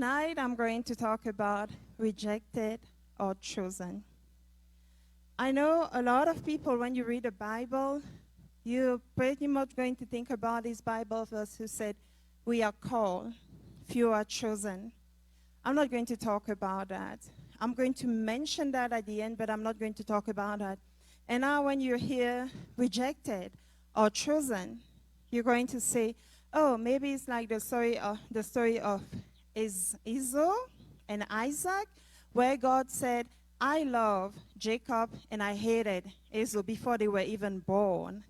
Tonight, I'm going to talk about rejected or chosen. I know a lot of people, when you read the Bible, you're pretty much going to think about this Bible verse who said, we are called, few are chosen. I'm not going to talk about that. I'm going to mention that at the end, but I'm not going to talk about that. And now when you hear rejected or chosen, you're going to say, oh, maybe it's like the story of Esau and Isaac, where God said, I love Jacob and I hated Esau before they were even born.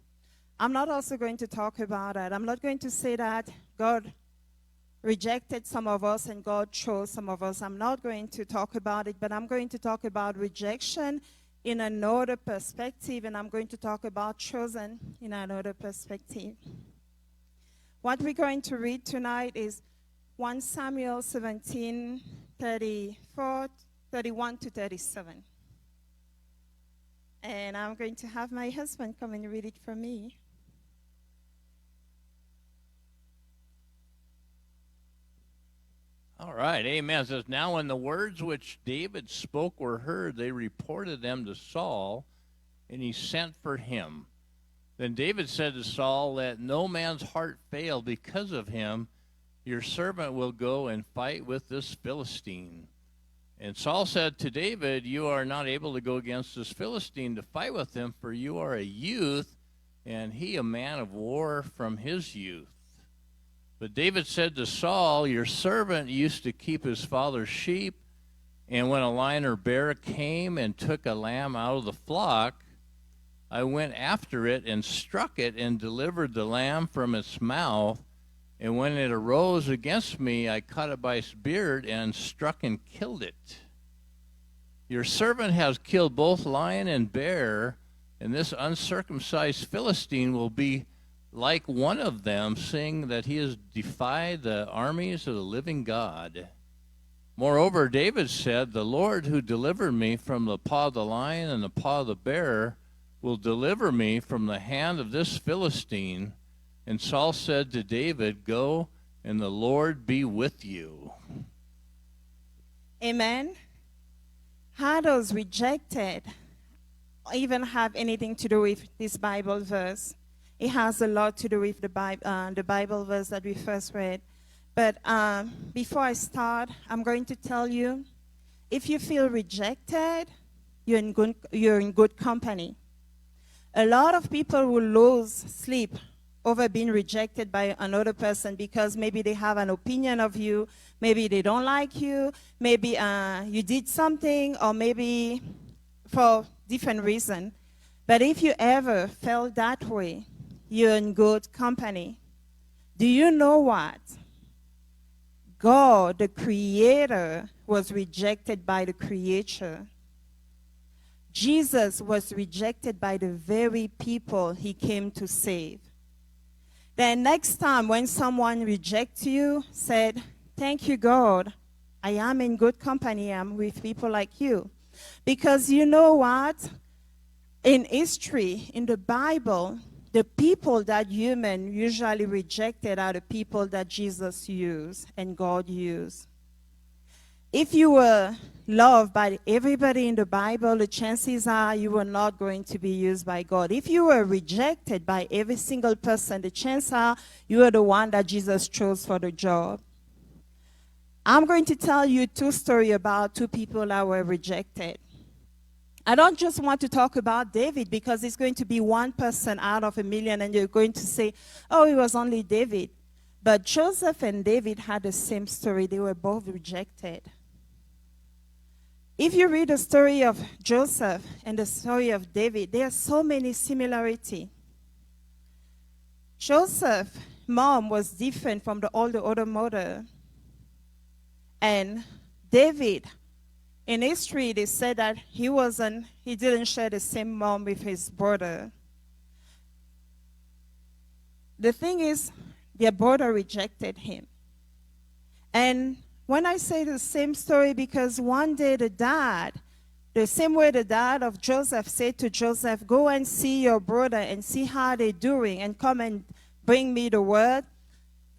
I'm not also going to talk about that. I'm not going to say that God rejected some of us and God chose some of us. I'm not going to talk about it, but I'm going to talk about rejection in another perspective, and I'm going to talk about chosen in another perspective. What we're going to read tonight is 1 Samuel 17, 31 to 37. And I'm going to have my husband come and read it for me. All right, amen. It says, now when the words which David spoke were heard, they reported them to Saul, and he sent for him. Then David said to Saul, let no man's heart fail because of him. Your servant will go and fight with this Philistine. And Saul said to David, you are not able to go against this Philistine to fight with him, for you are a youth, and he a man of war from his youth. But David said to Saul, your servant used to keep his father's sheep, and when a lion or bear came and took a lamb out of the flock, I went after it and struck it and delivered the lamb from its mouth. And when it arose against me, I caught it by its beard and struck and killed it. Your servant has killed both lion and bear, and this uncircumcised Philistine will be like one of them, seeing that he has defied the armies of the living God. Moreover, David said, the Lord who delivered me from the paw of the lion and the paw of the bear will deliver me from the hand of this Philistine. And Saul said to David, go, and the Lord be with you. Amen. How does rejected even have anything to do with this Bible verse? It has a lot to do with the Bible verse that we first read. But before I start, I'm going to tell you, if you feel rejected, you're in good company. A lot of people will lose sleep over being rejected by another person because maybe they have an opinion of you, maybe they don't like you, maybe you did something, or maybe for different reason. But if you ever felt that way, you're in good company. Do you know what? God, the Creator, was rejected by the Creator. Jesus was rejected by the very people he came to save. Then next time when someone rejects you, said, thank you, God. I am in good company. I'm with people like you. Because you know what? In history, in the Bible, the people that human usually rejected are the people that Jesus used and God used. If you were loved by everybody in the Bible, the chances are you were not going to be used by God. If you were rejected by every single person, the chances are you are the one that Jesus chose for the job. I'm going to tell you two stories about two people that were rejected. I don't just want to talk about David because it's going to be one person out of a million and you're going to say, oh, it was only David. But Joseph and David had the same story. They were both rejected. If you read the story of Joseph and the story of David, there are so many similarities. Joseph's mom was different from all the other mother. And David, in history, they said that he didn't share the same mom with his brother. The thing is, their brother rejected him. And when I say the same story, because one day the same way the dad of Joseph said to Joseph, go and see your brother and see how they're doing and come and bring me the word.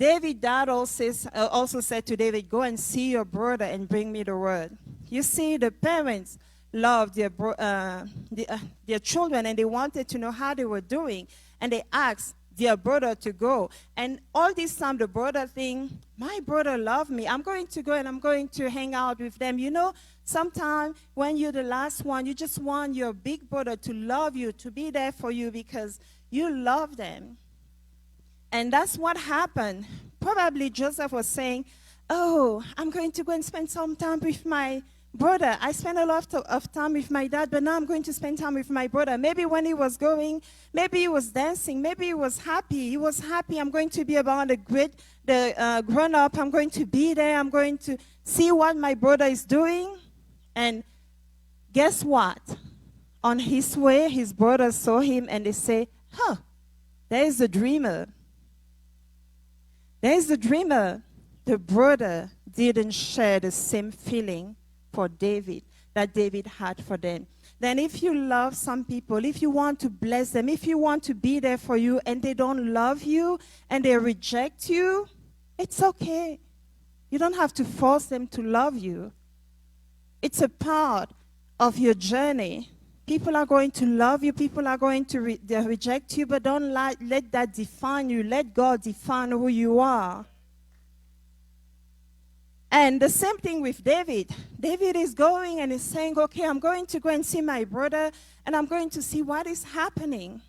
David, dad also said to David, go and see your brother and bring me the word. You see, the parents loved their children, and they wanted to know how they were doing. And they asked their brother to go. And all this time, the brother think, my brother loved me. I'm going to go and I'm going to hang out with them. You know, sometimes when you're the last one, you just want your big brother to love you, to be there for you because you love them. And that's what happened. Probably Joseph was saying, oh, I'm going to go and spend some time with my brother. I spent a lot of time with my dad, but now I'm going to spend time with my brother. Maybe when he was going, maybe he was dancing, maybe he was happy. He was happy. I'm going to be around the grown-up. I'm going to be there. I'm going to see what my brother is doing. And guess what? On his way, his brothers saw him and they say, there is a dreamer. There is a dreamer. The brother didn't share the same feeling for David that David had for them. Then if you love some people, if you want to bless them, if you want to be there for you and they don't love you and they reject you, it's okay. You don't have to force them to love you. It's a part of your journey. People are going to love you. People are going to reject you, but don't let that define you. Let God define who you are. And the same thing with David. David is going and is saying, okay, I'm going to go and see my brother, and I'm going to see what is happening.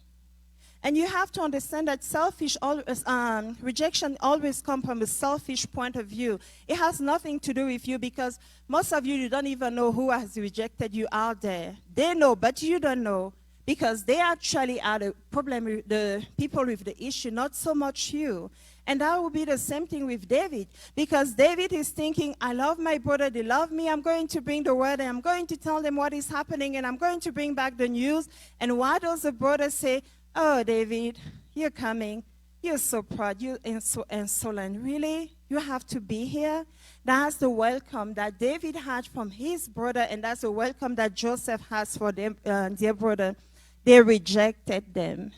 And you have to understand that rejection always comes from a selfish point of view. It has nothing to do with you because most of you don't even know who has rejected you out there. They know, but you don't know because they actually are the problem, the people with the issue, not so much you. And that will be the same thing with David because David is thinking, I love my brother, they love me, I'm going to bring the word and I'm going to tell them what is happening and I'm going to bring back the news. And why does the brother say, oh, David, you're coming. You're so proud. You're insolent. Really? You have to be here? That's the welcome that David had from his brother, and that's the welcome that Joseph has for them, their brother. They rejected them.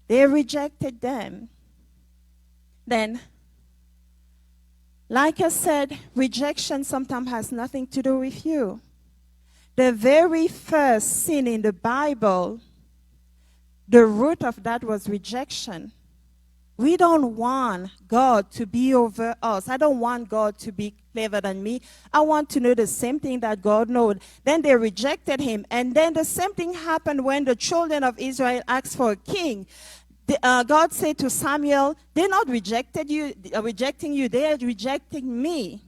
They rejected them. Then, like I said, rejection sometimes has nothing to do with you. The very first sin in the Bible, the root of that was rejection. We don't want God to be over us. I don't want God to be clever than me. I want to know the same thing that God knows. Then they rejected him. And then the same thing happened when the children of Israel asked for a king. God said to Samuel, they're not rejecting you, they are rejecting me.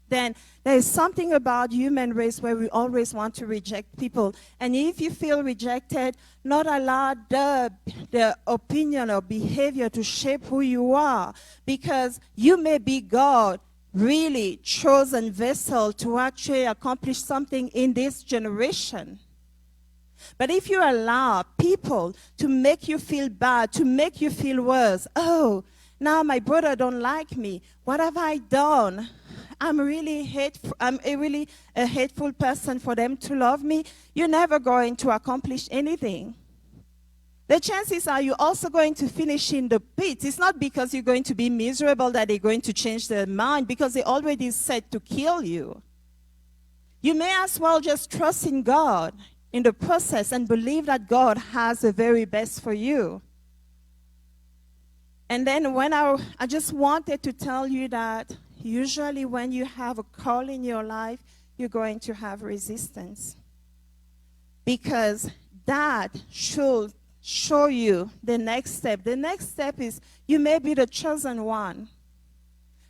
Then there is something about human race where we always want to reject people. And if you feel rejected, not allow the opinion or behavior to shape who you are. Because you may be God really chosen vessel to actually accomplish something in this generation. But if you allow people to make you feel bad, to make you feel worse, oh, now my brother don't like me. What have I done? I'm really hateful. I'm really a hateful person for them to love me. You're never going to accomplish anything. The chances are you're also going to finish in the pit. It's not because you're going to be miserable that they're going to change their mind, because they already said to kill you. You may as well just trust in God in the process and believe that God has the very best for you. And then when I just wanted to tell you that usually when you have a call in your life, you're going to have resistance. Because that should show you the next step. The next step is you may be the chosen one.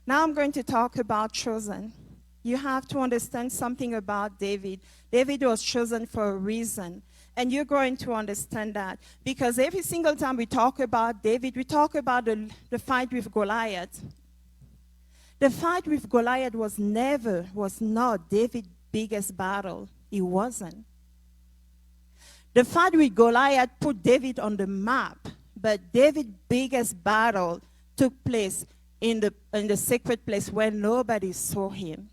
Now I'm going to talk about chosen. You have to understand something about David. David was chosen for a reason. And you're going to understand that. Because every single time we talk about David, we talk about the fight with Goliath. The fight with Goliath was not David's biggest battle. It wasn't. The fight with Goliath put David on the map, but David's biggest battle took place in the secret place where nobody saw him.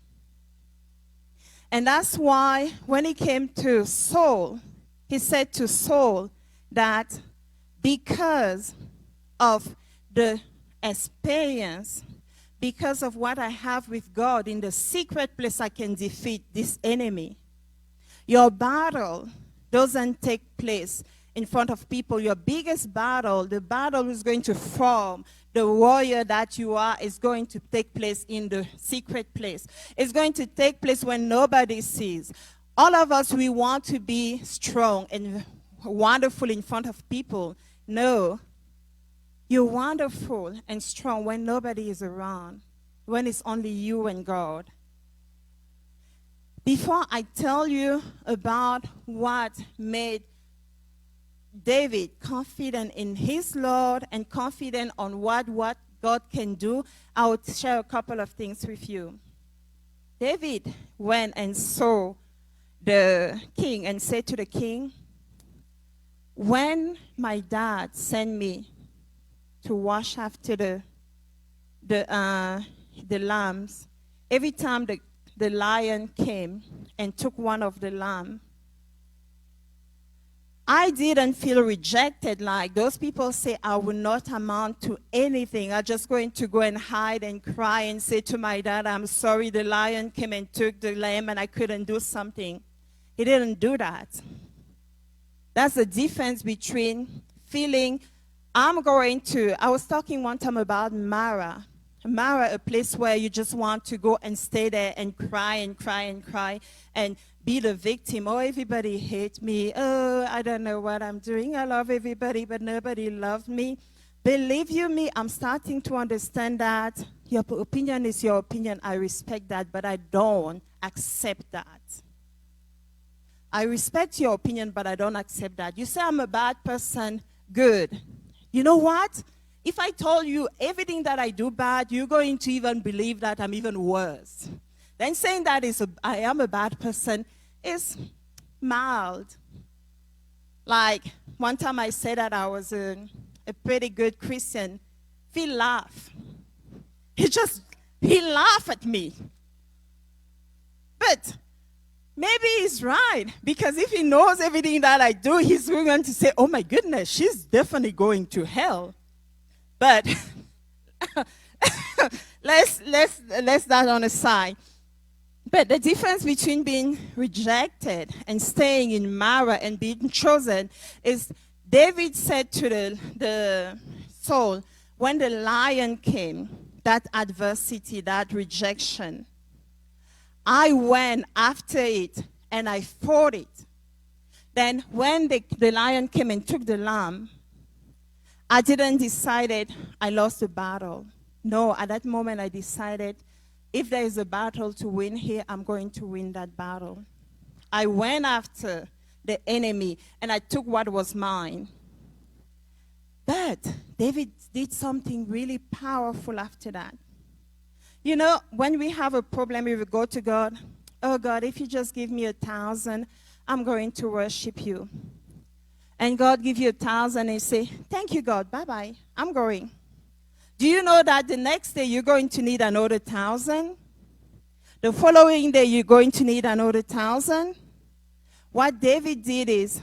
And that's why when he came to Saul, he said to Saul that because of the experience, because of what I have with God in the secret place, I can defeat this enemy. Your battle doesn't take place in front of people. Your biggest battle, the battle is going to form the warrior that you are, is going to take place in the secret place. It's going to take place when nobody sees. All of us, we want to be strong and wonderful in front of people. No, you're wonderful and strong when nobody is around, when it's only you and God. Before I tell you about what made David confident in his Lord and confident on what God can do, I will share a couple of things with you. David went and saw the king and said to the king, when my dad sent me to wash after the lambs, every time the lion came and took one of the lamb, I didn't feel rejected like those people say I will not amount to anything. I'm just going to go and hide and cry and say to my dad, I'm sorry, the lion came and took the lamb and I couldn't do something. He didn't do that. That's the difference between feeling I was talking one time about Mara, a place where you just want to go and stay there and cry and cry and cry and be the victim. Oh, everybody hates me. Oh, I don't know what I'm doing. I love everybody, but nobody loves me. Believe you me, I'm starting to understand that your opinion is your opinion. I respect that, but I don't accept that. I respect your opinion, but I don't accept that. You say I'm a bad person, good. You know what? If I told you everything that I do bad, you're going to even believe that I'm even worse. Then saying that I am a bad person is mild. Like one time I said that I was a pretty good Christian. Phil laughed. He laughed at me. But maybe he's right, because if he knows everything that I do, he's going to say, oh my goodness, she's definitely going to hell. But let's that on the side. But the difference between being rejected and staying in Mara and being chosen is David said to the Saul, when the lion came, that adversity, that rejection, I went after it and I fought it. Then when the lion came and took the lamb, I didn't decide I lost the battle. No, at that moment I decided if there is a battle to win here, I'm going to win that battle. I went after the enemy and I took what was mine. But David did something really powerful after that. You know, when we have a problem, we will go to God. Oh God, if you just give me 1,000, I'm going to worship you. And God give you 1,000 and you say, thank you, God, bye-bye, I'm going. Do you know that the next day you're going to need another 1,000? The following day you're going to need another 1,000? What David did is,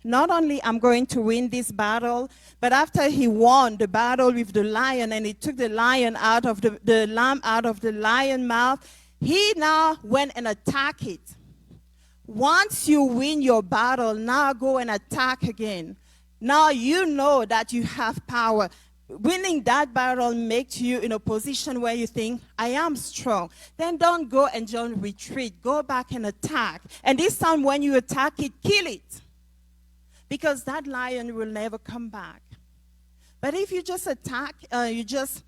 not only I'm going to win this battle, but after he won the battle with the lion and he took the lion out of the lamb out of the lion's mouth, he now went and attacked it. Once you win your battle, now go and attack again. Now you know that you have power. Winning that battle makes you in a position where you think, I am strong. Then don't go and don't retreat. Go back and attack. And this time when you attack it, kill it. Because that lion will never come back. But if you just attack, if you just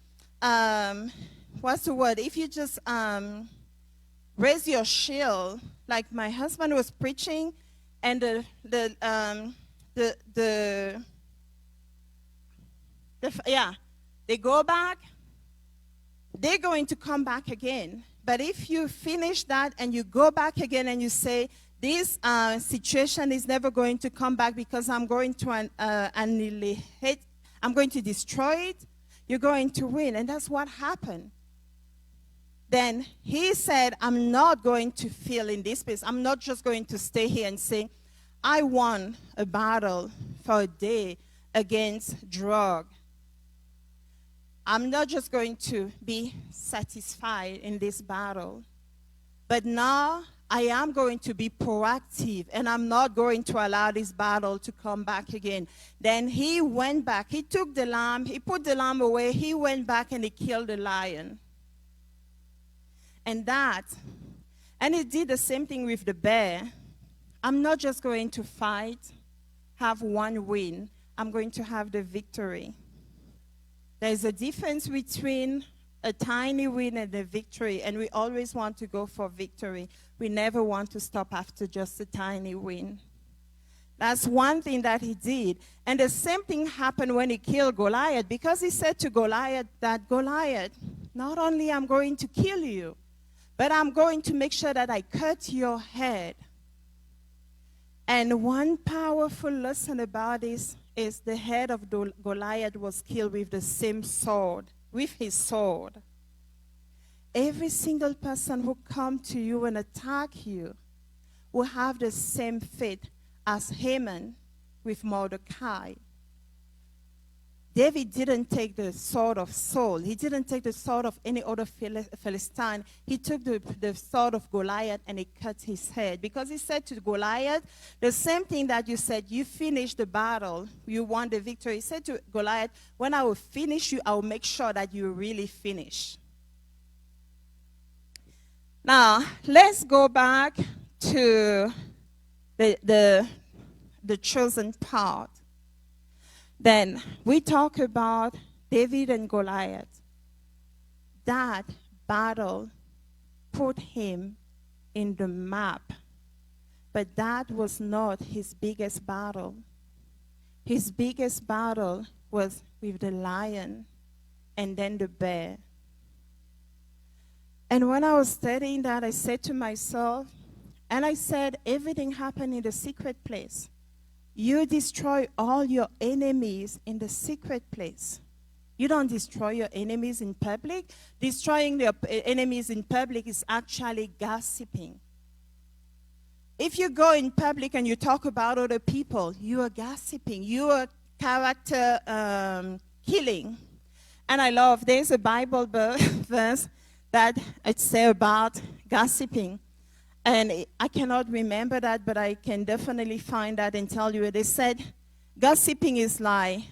raise your shield, like my husband was preaching, and they go back, they're going to come back again. But if you finish that and you go back again and you say, this situation is never going to come back because I'm going to annihilate, I'm going to destroy it, you're going to win. And that's what happened. Then he said, I'm not going to feel in this place. I'm not just going to stay here and say, I won a battle for a day against drug. I'm not just going to be satisfied in this battle, but now I am going to be proactive, and I'm not going to allow this battle to come back again. Then he went back. He took the lamb. He put the lamb away. He went back and he killed the lion. And he did the same thing with the bear. I'm not just going to fight, have one win. I'm going to have the victory. There's a difference between a tiny win and a victory, and we always want to go for victory. We never want to stop after just a tiny win. That's one thing that he did. And the same thing happened when he killed Goliath, because he said to Goliath that, Goliath, not only I'm going to kill you, but I'm going to make sure that I cut your head. And one powerful lesson about this is the head of Goliath was killed with the same sword, with his sword. Every single person who comes to you and attack you will have the same fate as Haman with Mordecai. David didn't take the sword of Saul. He didn't take the sword of any other Philistine. He took the sword of Goliath and he cut his head. Because he said to Goliath, the same thing that you said, you finished the battle, you won the victory. He said to Goliath, when I will finish you, I will make sure that you really finish. Now, let's go back to the chosen part. Then we talk about David and Goliath. That battle put him in the map. But that was not his biggest battle. His biggest battle was with the lion and then the bear. And when I was studying that, I said to myself, and I said, everything happened in the secret place. You destroy all your enemies in the secret place. You don't destroy your enemies in public. Destroying your enemies in public is actually gossiping. If you go in public and you talk about other people, you are gossiping. You are character killing. And I love, there's a Bible verse that it says about gossiping. And I cannot remember that, but I can definitely find that and tell you. They said gossiping is like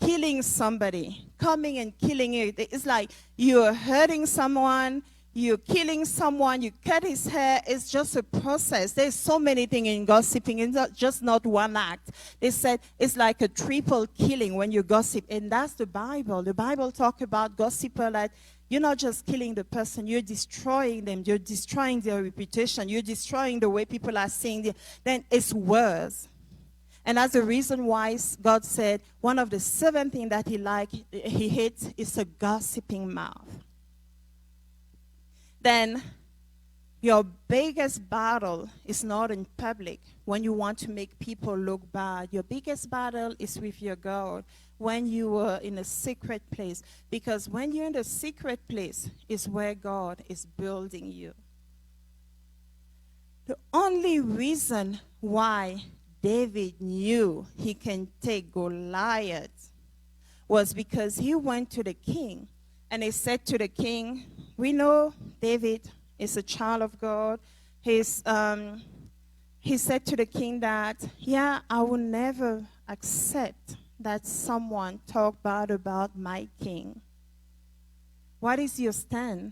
killing somebody, coming and killing it. It's like you're hurting someone, you're killing someone, you cut his hair. It's just a process. There's so many things in gossiping. It's not just not one act. They said it's like a triple killing when you gossip. And that's the Bible. The Bible talks about gossiper that you're not just killing the person, you're destroying them, you're destroying their reputation, you're destroying the way people are seeing them. Then it's worse. And that's the reason why God said one of the 7 things that he hates is a gossiping mouth. Then your biggest battle is not in public when you want to make people look bad. Your biggest battle is with your God when you are in a secret place. Because when you're in the secret place is where God is building you. The only reason why David knew he can take Goliath was because he went to the king and he said to the king, we know David is a child of God. He said to the king that, yeah, I will never accept that someone talk bad about my king. What is your stand?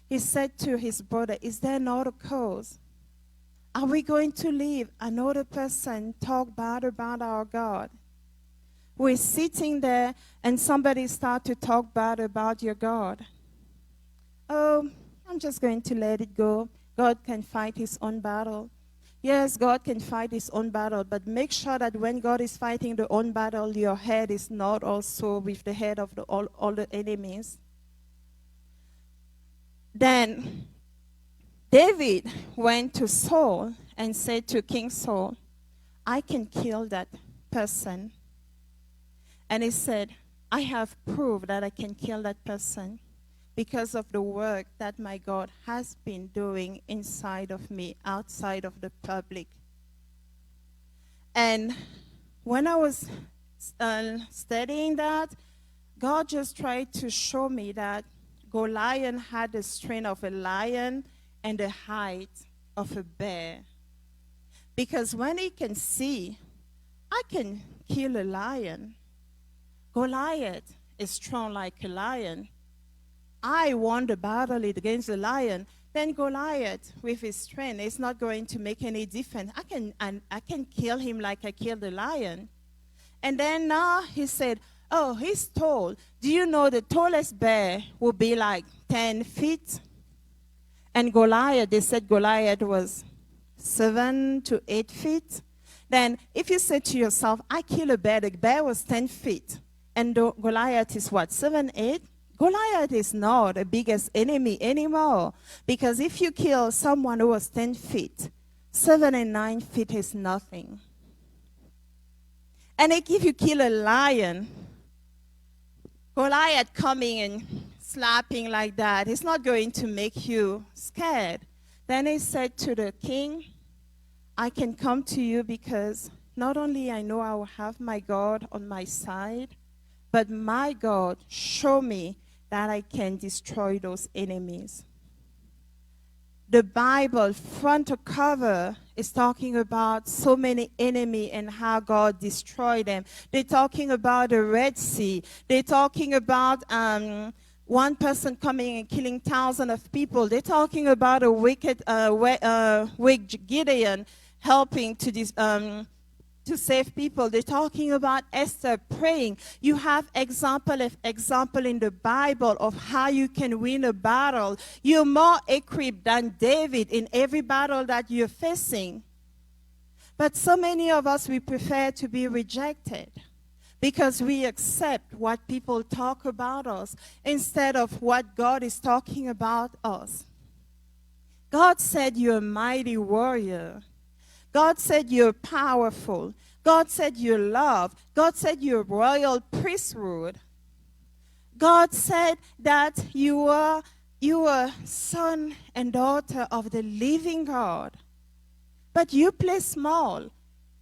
He said to his brother, is there another cause? Are we going to leave another person talk bad about our God? We're sitting there and somebody start to talk bad about your God. Oh, I'm just going to let it go. God can fight his own battle. Yes, God can fight his own battle, but make sure that when God is fighting the own battle, your head is not also with the head of all the enemies. Then David went to Saul and said to King Saul, I can kill that person. And he said, I have proved that I can kill that person because of the work that my God has been doing inside of me, outside of the public. And when I was studying that, God just tried to show me that Goliath had the strength of a lion and the height of a bear. Because when he can see, I can kill a lion. Goliath is strong like a lion. I won the battle against the lion. Then Goliath, with his strength, is not going to make any difference. I can kill him like I killed the lion. And then now he said, oh, he's tall. Do you know the tallest bear will be like 10 feet? And Goliath, they said Goliath was 7 to 8 feet. Then if you say to yourself, I kill a bear, the bear was 10 feet. And Goliath is what, 7, 8? Goliath is not the biggest enemy anymore. Because if you kill someone who was 10 feet, 7 and 9 feet is nothing. And if you kill a lion, Goliath coming and slapping like that, it's not going to make you scared. Then he said to the king, I can come to you because not only I know I will have my God on my side, but my God show me that I can destroy those enemies. The Bible, front to cover, is talking about so many enemies and how God destroyed them. They're talking about the Red Sea. They're talking about one person coming and killing thousands of people. They're talking about a wicked Gideon helping to save people. They're talking about Esther praying. You have example in the Bible of how you can win a battle. You're more equipped than David in every battle that you're facing. But so many of us, we prefer to be rejected because we accept what people talk about us instead of what God is talking about us. God said you're a mighty warrior. God said you're powerful. God said you're loved. God said you're royal priesthood. God said that you are son and daughter of the living God. But you play small.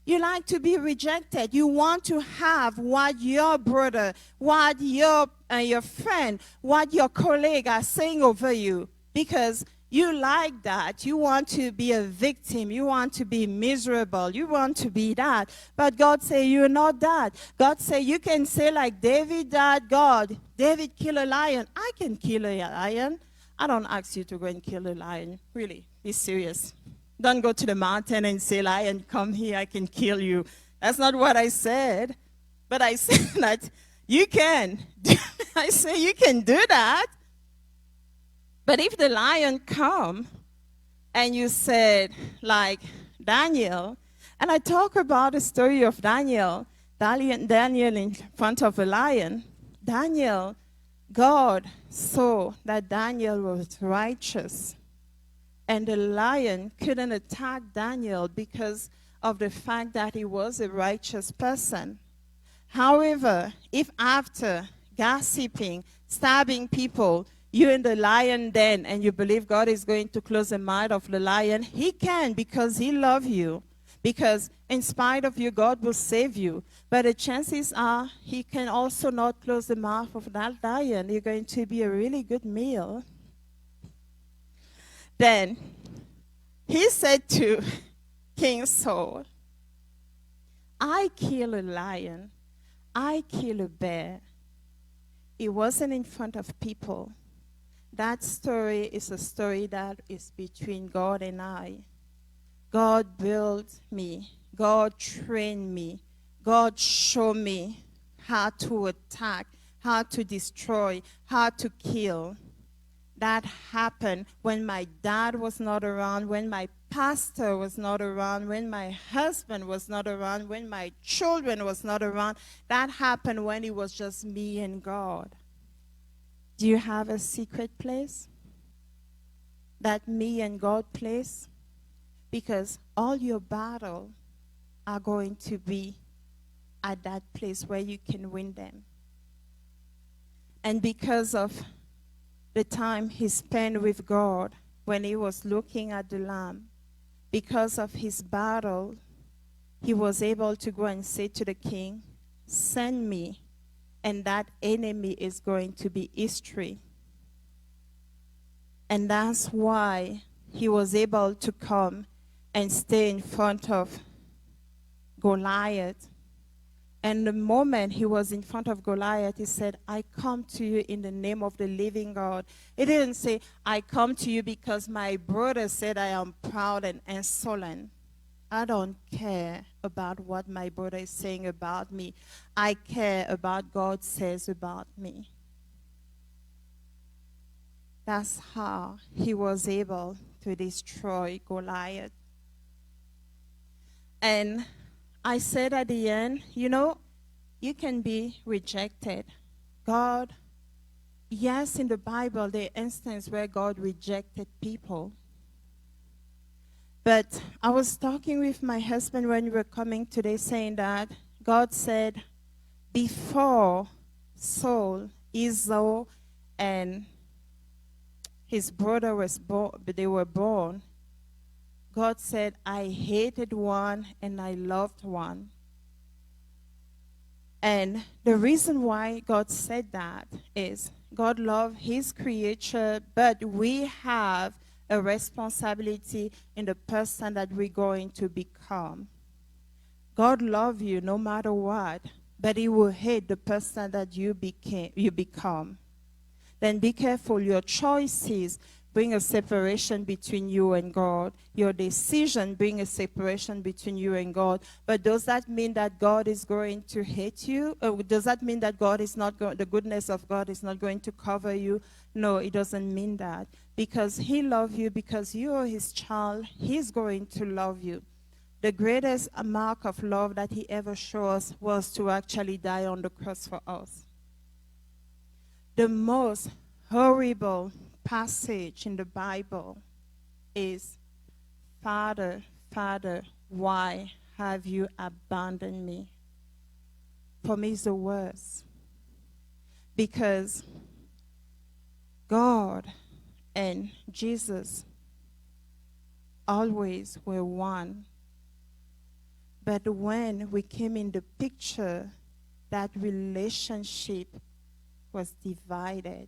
You like to be rejected. You want to have what your brother, what your friend, what your colleague are saying over you because you like that. You want to be a victim. You want to be miserable. You want to be that. But God say you're not that. God say you can say like David that David kill a lion. I can kill a lion. I don't ask you to go and kill a lion. Really, be serious. Don't go to the mountain and say, lion, come here, I can kill you. That's not what I said. But I said that you can. I say you can do that. But if the lion come and you said, like Daniel, and I talk about the story of Daniel in front of a lion. Daniel, God saw that Daniel was righteous. And the lion couldn't attack Daniel because of the fact that he was a righteous person. However, if after gossiping, stabbing people, you're in the lion den and you believe God is going to close the mouth of the lion, he can because he loves you. Because in spite of you, God will save you. But the chances are he can also not close the mouth of that lion. You're going to be a really good meal. Then he said to King Saul, I kill a lion. I kill a bear. It wasn't in front of people. That story is a story that is between God and I. God built me. God trained me. God showed me how to attack, how to destroy, how to kill. That happened when my dad was not around, when my pastor was not around, when my husband was not around, when my children was not around. That happened when it was just me and God. Do you have a secret place? That me and God place? Because all your battle are going to be at that place where you can win them. And because of the time he spent with God when he was looking at the lamb, because of his battle, he was able to go and say to the king, send me and that enemy is going to be history. And that's why he was able to come and stay in front of Goliath. And the moment he was in front of Goliath, he said, I come to you in the name of the living God. He didn't say, I come to you because my brother said I am proud and insolent. I don't care about what my brother is saying about me. I care about what God says about me. That's how he was able to destroy Goliath. And I said at the end, you can be rejected. God, yes, in the Bible, there are instances where God rejected people. But I was talking with my husband when we were coming today saying that God said before Saul, Esau, and his brother they were born, God said, I hated one and I loved one. And the reason why God said that is God loved his creature, but we have a responsibility in the person that we're going to become. God loves you no matter what, but he will hate the person that you become. Then be careful. Your choices bring a separation between you and God. Your decision bring a separation between you and God. But does that mean that God is going to hate you? Or does that mean that God is not the goodness of God is not going to cover you? No, it doesn't mean that. Because he loves you, because you are his child, he's going to love you. The greatest mark of love that he ever showed us was to actually die on the cross for us. The most horrible passage in the Bible is, Father, Father, why have you abandoned me? For me, it's the worst. Because God and Jesus always were one. But when we came in the picture, that relationship was divided.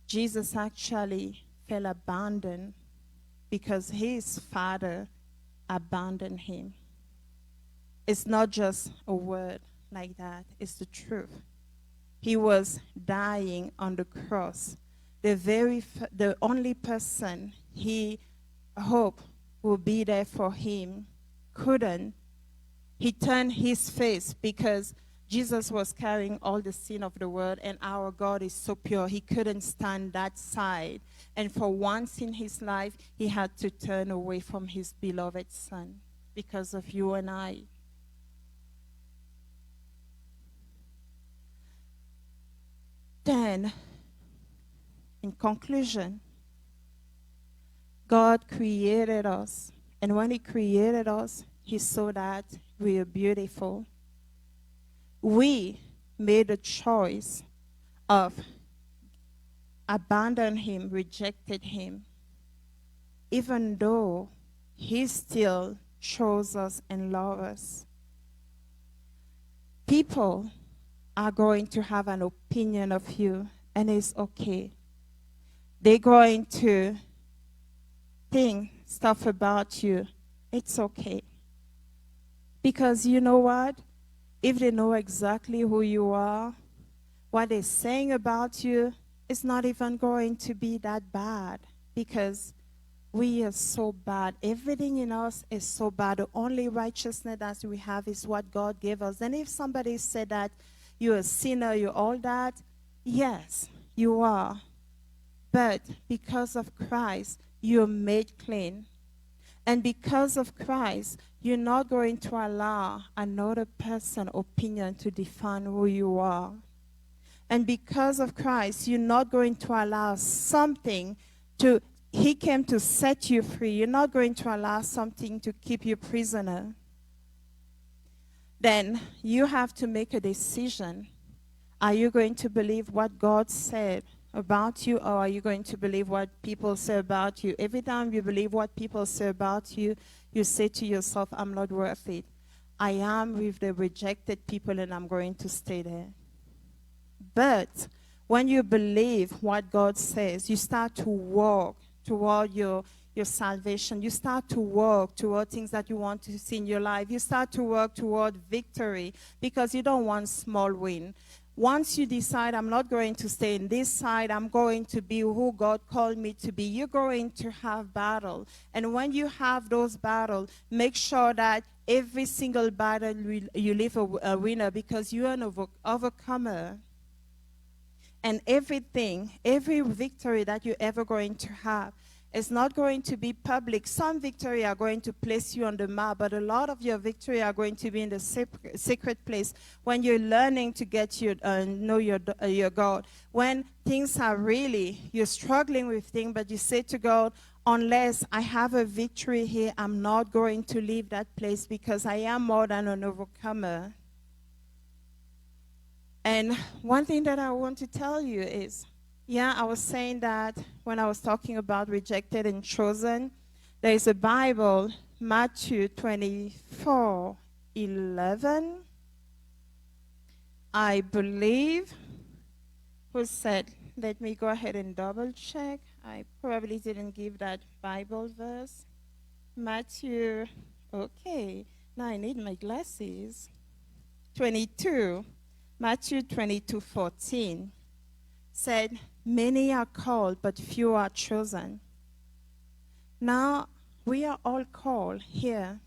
Jesus actually felt abandoned because his Father abandoned him. It's not just a word like that, it's the truth. He was dying on the cross. The only person he hoped would be there for him couldn't. He turned his face because Jesus was carrying all the sin of the world, and our God is so pure, he couldn't stand that side. And for once in his life, he had to turn away from his beloved Son because of you and I. Then, in conclusion, God created us. And when he created us, he saw that we are beautiful. We made a choice of abandoning him, rejected him, even though he still chose us and loved us. People are going to have an opinion of you, and it's okay. They're going to think stuff about you. It's okay. Because you know what? If they know exactly who you are, what they're saying about you, it's not even going to be that bad, because we are so bad. Everything in us is so bad. The only righteousness that we have is what God gave us. And if somebody said that you're a sinner, you're all that, yes, you are. But because of Christ, you're made clean. And because of Christ, you're not going to allow another person's opinion to define who you are. And because of Christ, you're not going to allow something to, he came to set you free. You're not going to allow something to keep you prisoner. Then you have to make a decision. Are you going to believe what God said about you, or are you going to believe what people say about you? Every time you believe what people say about you, you say to yourself, I'm not worth it. I am with the rejected people and I'm going to stay there. But when you believe what God says, you start to walk toward your salvation. You start to work toward things that you want to see in your life. You start to work toward victory because you don't want small win. Once you decide, I'm not going to stay in this side, I'm going to be who God called me to be, you're going to have battle. And when you have those battles, make sure that every single battle you live a winner because you're an overcomer. And everything, every victory that you're ever going to have is not going to be public. Some victory are going to place you on the map, but a lot of your victory are going to be in the secret place when you're learning to get know your God. When things are really, you're struggling with things, but you say to God, unless I have a victory here, I'm not going to leave that place because I am more than an overcomer. And one thing that I want to tell you is, yeah, I was saying that when I was talking about rejected and chosen, there is a Bible, Matthew 24:11. I believe, who said, let me go ahead and double check. I probably didn't give that Bible verse. Matthew, okay, now I need my glasses. 22. Matthew 22:14 said, many are called, but few are chosen. Now, we are all called here.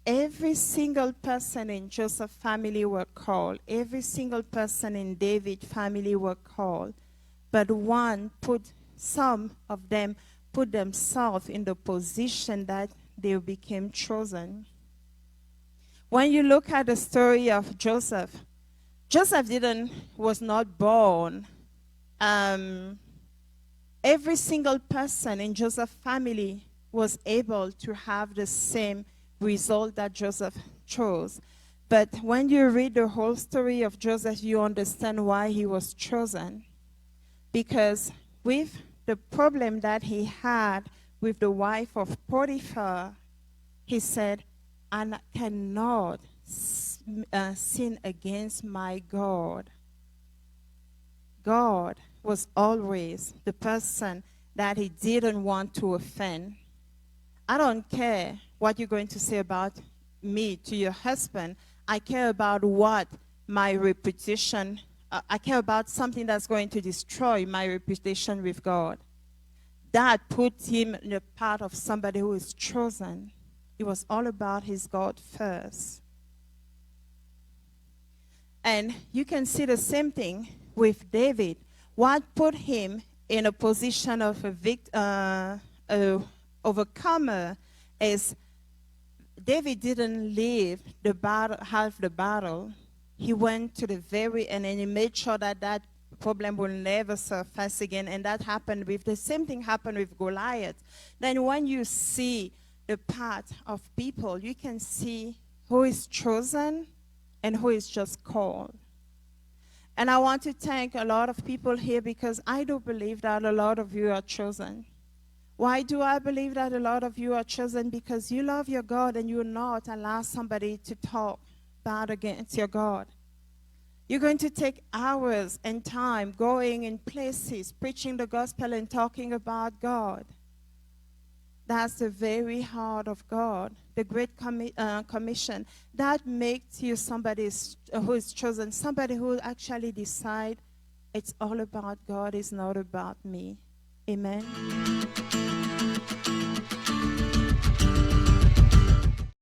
Every single person in Joseph's family were called. Every single person in David's family were called. But some of them put themselves in the position that they became chosen. When you look at the story of Joseph, Joseph was not born. Every single person in Joseph's family was able to have the same result that Joseph chose. But when you read the whole story of Joseph, you understand why he was chosen. Because with the problem that he had with the wife of Potiphar, he said, I cannot sin against my God. God was always the person that he didn't want to offend. I don't care what you're going to say about me to your husband. I care about what my reputation, I care about something that's going to destroy my reputation with God. That put him in the part of somebody who is chosen. It was all about his God first. And you can see the same thing with David. What put him in a position of a overcomer is David didn't leave the battle, half the battle. He went to the very end and he made sure that that problem will never surface again. And that happened the same thing happened with Goliath. Then when you see the path of people, you can see who is chosen and who is just called. And I want to thank a lot of people here because I do believe that a lot of you are chosen. Why do I believe that a lot of you are chosen? Because you love your God and you will not allow somebody to talk bad against your God. You're going to take hours and time going in places, preaching the gospel and talking about God. That's the very heart of God, the Great Commission. That makes you somebody who is chosen, somebody who actually decide it's all about God, it's not about me. Amen.